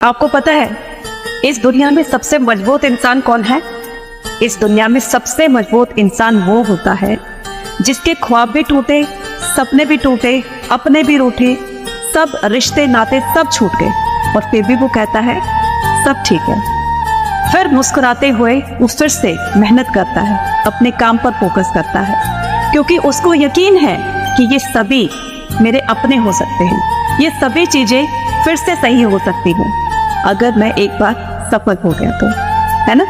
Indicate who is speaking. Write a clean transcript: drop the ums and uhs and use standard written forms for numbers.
Speaker 1: आपको पता है इस दुनिया में सबसे मजबूत इंसान कौन है? इस दुनिया में सबसे मजबूत इंसान वो होता है जिसके ख्वाब भी टूटे, सपने भी टूटे, अपने भी रूठे, सब रिश्ते नाते सब छूट गए और फिर भी वो कहता है सब ठीक है। फिर मुस्कुराते हुए वो फिर से मेहनत करता है, अपने काम पर फोकस करता है, क्योंकि उसको यकीन है कि ये सभी मेरे अपने हो सकते हैं, ये सभी चीजें फिर से सही हो सकती हैं अगर मैं एक बार सफल हो गया तो, है ना।